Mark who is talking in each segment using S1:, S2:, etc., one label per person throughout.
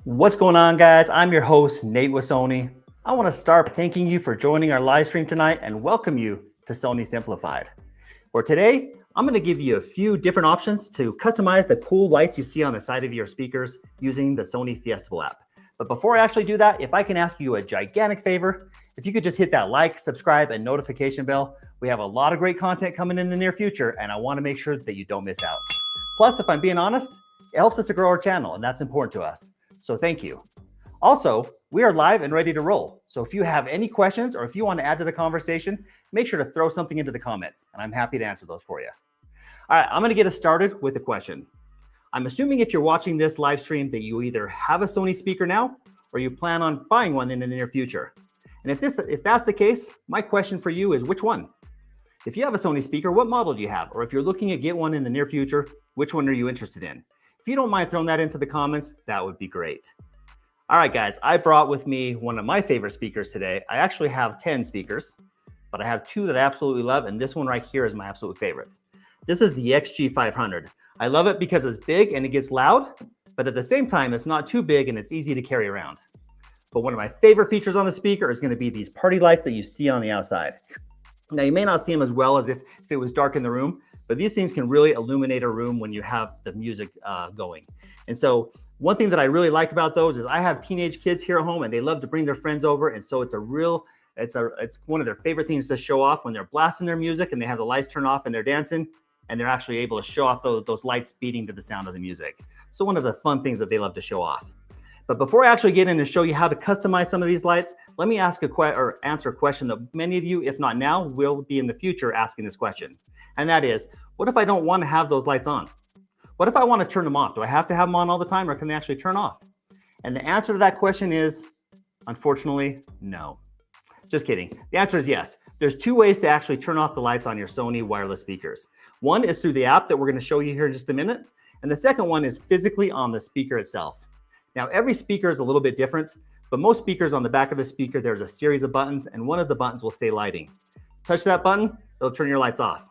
S1: What's going on, guys? I'm your host, Nate with Sony. I want to start thanking you for joining our live stream tonight and welcome you to Sony Simplified. For today, I'm going to give you a few different options to customize the cool lights you see on the side of your speakers using the Sony Fiestable app. But before I actually do that, if I can ask you a gigantic favor, if you could just hit that like, subscribe, and notification bell. We have a lot of great content coming in the near future, and I want to make sure that you don't miss out. Plus, if I'm being honest, it helps us to grow our channel, and that's important to us. So thank you. Also, we are live and ready to roll. So if you have any questions or if you want to add to the conversation, make sure to throw something into the comments, and I'm happy to answer those for you. All right, I'm going to get us started with a question. I'm assuming if you're watching this live stream that you either have a Sony speaker now or you plan on buying one in the near future. And if that's the case, my question for you is which one? If you have a Sony speaker, what model do you have? Or if you're looking to get one in the near future, which one are you interested in? If you don't mind throwing that into the comments, that would be great. All right, guys, I brought with me one of my favorite speakers today. I actually have 10 speakers, but I have two that I absolutely love, and this one right here is my absolute favorite. This is the XG500. I love it because it's big and it gets loud, but at the same time, it's not too big and it's easy to carry around. But one of my favorite features on the speaker is going to be these party lights that you see on the outside. Now, you may not see them as well as if it was dark in the room, but these things can really illuminate a room when you have the music going. And so one thing that I really like about those is I have teenage kids here at home and they love to bring their friends over. And so it's one of their favorite things to show off when they're blasting their music and they have the lights turned off and they're dancing and they're actually able to show off those lights beating to the sound of the music. So one of the fun things that they love to show off. But before I actually get in and show you how to customize some of these lights, let me answer a question that many of you, if not now, will be in the future asking this question. And that is, what if I don't want to have those lights on? What if I want to turn them off? Do I have to have them on all the time or can they actually turn off? And the answer to that question is, unfortunately, no. Just kidding. The answer is yes. There's two ways to actually turn off the lights on your Sony wireless speakers. One is through the app that we're going to show you here in just a minute. And the second one is physically on the speaker itself. Now, every speaker is a little bit different, but most speakers on the back of the speaker, there's a series of buttons, and one of the buttons will say lighting. Touch that button, it'll turn your lights off.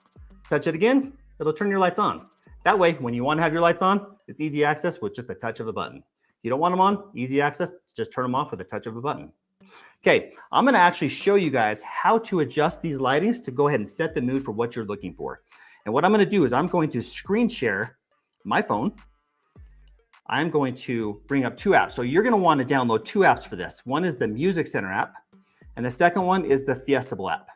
S1: Touch it again, it'll turn your lights on. That way, when you want to have your lights on, it's easy access with just a touch of a button. You don't want them on, easy access, just turn them off with a touch of a button. Okay, I'm going to actually show you guys how to adjust these lightings to go ahead and set the mood for what you're looking for. And what I'm going to do is I'm going to screen share my phone. I'm going to bring up two apps. So you're going to want to download two apps for this. One is the Music Center app, and the second one is the Fiestable app.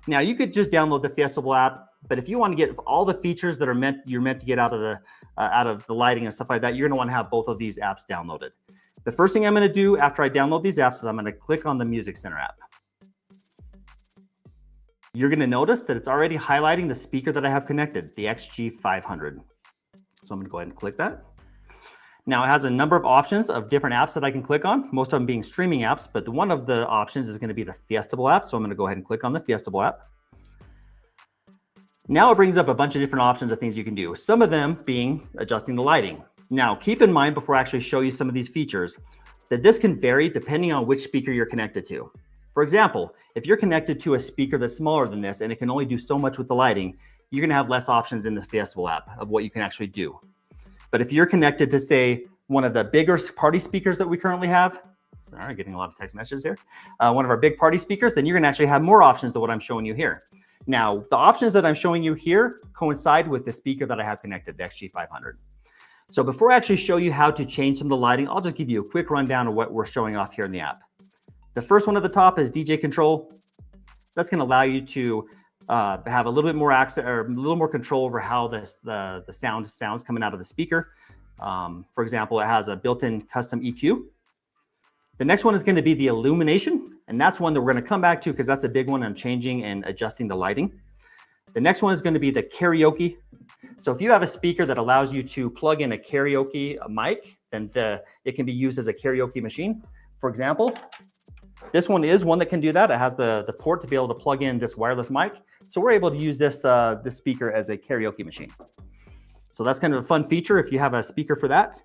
S1: Now you could just download the Fiestable app, but if you want to get all the features that you're meant to get out of the lighting and stuff like that, you're going to want to have both of these apps downloaded. The first thing I'm going to do after I download these apps is I'm going to click on the Music Center app. You're going to notice that it's already highlighting the speaker that I have connected, the XG500. So I'm going to go ahead and click that. Now it has a number of options of different apps that I can click on, most of them being streaming apps, but one of the options is going to be the Fiestable app. So I'm going to go ahead and click on the Fiestable app. Now it brings up a bunch of different options of things you can do, some of them being adjusting the lighting. Now keep in mind before I actually show you some of these features that this can vary depending on which speaker you're connected to. For example, if you're connected to a speaker that's smaller than this and it can only do so much with the lighting, you're going to have less options in the Fiestable app of what you can actually do. But if you're connected to, say, one of the bigger party speakers that we currently have, sorry, getting a lot of text messages here, one of our big party speakers, then you're going to actually have more options than what I'm showing you here. Now, the options that I'm showing you here coincide with the speaker that I have connected, the XG500. So before I actually show you how to change some of the lighting, I'll just give you a quick rundown of what we're showing off here in the app. The first one at the top is DJ control. That's going to allow you to have a little bit more access or a little more control over how the sound sounds coming out of the speaker. For example, it has a built-in custom EQ. The next one is going to be the illumination, and that's one that we're going to come back to because that's a big one on changing and adjusting the lighting. The next one is going to be the karaoke. So if you have a speaker that allows you to plug in a karaoke mic, then it can be used as a karaoke machine. For example, this one is one that can do that. It has the port to be able to plug in this wireless mic. So we're able to use this speaker as a karaoke machine. So that's kind of a fun feature if you have a speaker for that.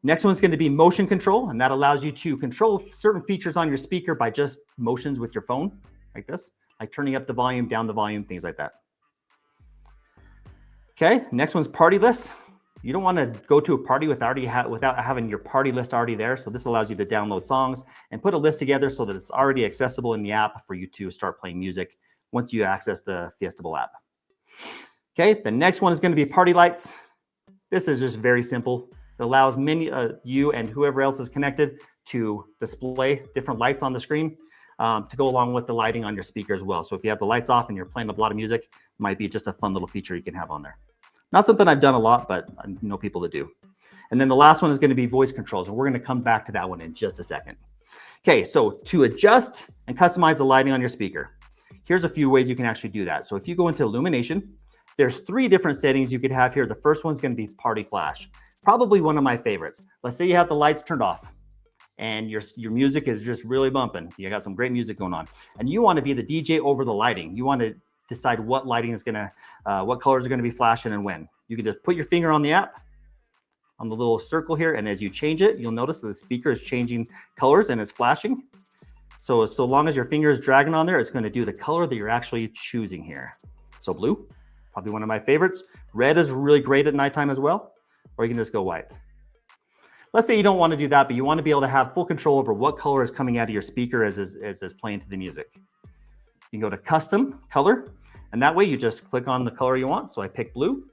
S1: Next one's going to be motion control, and that allows you to control certain features on your speaker by just motions with your phone, like this, like turning up the volume, down the volume, things like that. Okay, next one's party list. You don't want to go to a party without having your party list already there. So this allows you to download songs and put a list together so that it's already accessible in the app for you to start playing music once you access the Fiestable app. Okay, the next one is going to be party lights. This is just very simple. It allows you and whoever else is connected to display different lights on the screen to go along with the lighting on your speaker as well. So if you have the lights off and you're playing a lot of music, it might be just a fun little feature you can have on there. Not something I've done a lot, but I know people that do. And then the last one is going to be voice controls, and we're going to come back to that one in just a second. Okay, so to adjust and customize the lighting on your speaker, here's a few ways you can actually do that. So if you go into illumination, there's 3 different settings you could have here. The first one's going to be party flash, probably one of my favorites. Let's say you have the lights turned off and your music is just really bumping. You got some great music going on, and you want to be the DJ over the lighting. You want to decide what lighting is gonna, what colors are gonna be flashing and when. You can just put your finger on the app, on the little circle here, and as you change it, you'll notice that the speaker is changing colors and it's flashing. So long as your finger is dragging on there, it's gonna do the color that you're actually choosing here. So blue, probably one of my favorites. Red is really great at nighttime as well, or you can just go white. Let's say you don't want to do that, but you want to be able to have full control over what color is coming out of your speaker as is playing to the music. You can go to custom color, and that way you just click on the color you want. So I pick blue,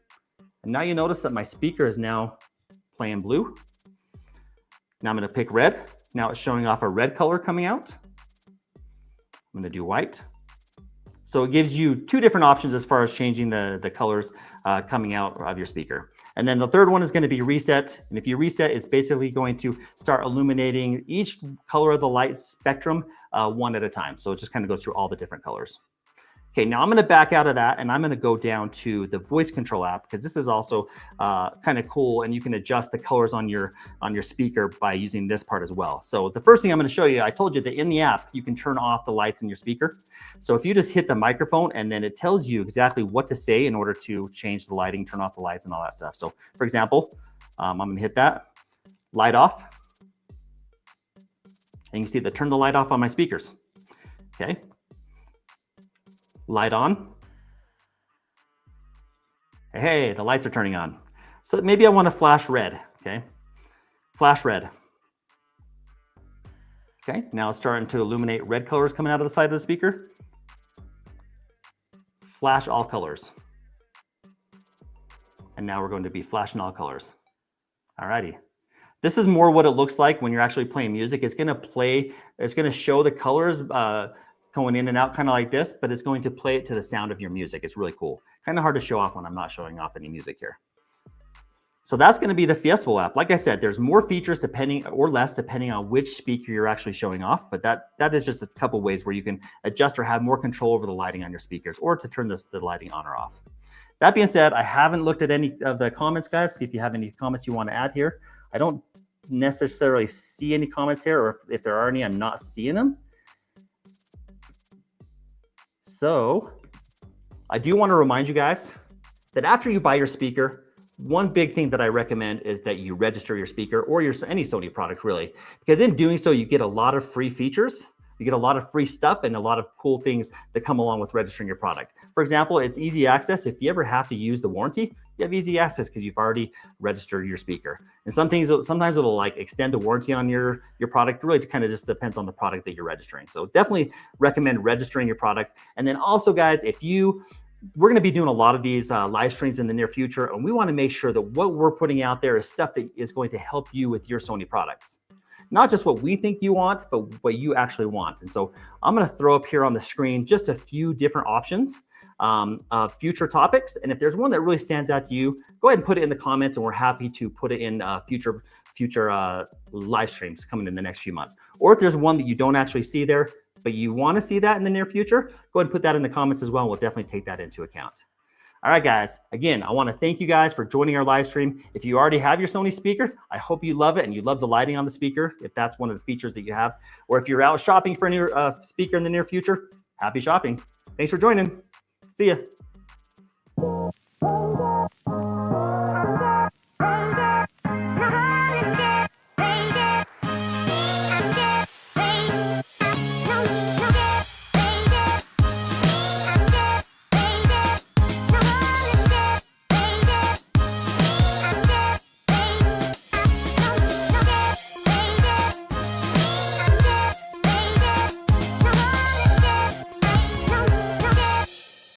S1: and now you notice that my speaker is now playing blue. Now I'm going to pick red. Now it's showing off a red color coming out. I'm going to do white. So it gives you 2 different options as far as changing the colors coming out of your speaker. And then the third one is going to be reset. And if you reset, it's basically going to start illuminating each color of the light spectrum one at a time. So it just kind of goes through all the different colors. Okay, now I'm going to back out of that and I'm going to go down to the voice control app, because this is also kind of cool, and you can adjust the colors on your speaker by using this part as well. So the first thing I'm going to show you, I told you that in the app you can turn off the lights in your speaker. So if you just hit the microphone, and then it tells you exactly what to say in order to change the lighting, turn off the lights and all that stuff. So for example, I'm going to hit that, light off, and you can see that turn the light off on my speakers. Okay. Light on. Hey, the lights are turning on. So maybe I want to flash red, okay? Flash red. Okay, now it's starting to illuminate red colors coming out of the side of the speaker. Flash all colors. And now we're going to be flashing all colors. Alrighty. This is more what it looks like when you're actually playing music. It's going to show the colors going in and out kind of like this, but it's going to play it to the sound of your music. It's really cool. Kind of hard to show off when I'm not showing off any music here. So that's going to be the Fiestable app. Like I said, there's more features depending on which speaker you're actually showing off, but that is just a couple ways where you can adjust or have more control over the lighting on your speakers, or to turn the lighting on or off. That being said, I haven't looked at any of the comments, guys. See if you have any comments you want to add here. I don't necessarily see any comments here, or if there are any, I'm not seeing them. So I do want to remind you guys that after you buy your speaker, one big thing that I recommend is that you register your speaker, or any Sony product really, because in doing so, you get a lot of free features. You get a lot of free stuff and a lot of cool things that come along with registering your product. For example, it's easy access. If you ever have to use the warranty, you have easy access because you've already registered your speaker. And sometimes it'll like extend the warranty on your product. Really, it kind of just depends on the product that you're registering. So definitely recommend registering your product. And then also, guys, we're going to be doing a lot of these live streams in the near future, and we want to make sure that what we're putting out there is stuff that is going to help you with your Sony products. Not just what we think you want, but what you actually want. And so I'm going to throw up here on the screen just a few different options of future topics. And if there's one that really stands out to you, go ahead and put it in the comments, and we're happy to put it in future live streams coming in the next few months. Or if there's one that you don't actually see there, but you want to see that in the near future, go ahead and put that in the comments as well. And we'll definitely take that into account. All right, guys. Again, I want to thank you guys for joining our live stream. If you already have your Sony speaker, I hope you love it and you love the lighting on the speaker, if that's one of the features that you have. Or if you're out shopping for a new speaker in the near future, happy shopping. Thanks for joining. See ya.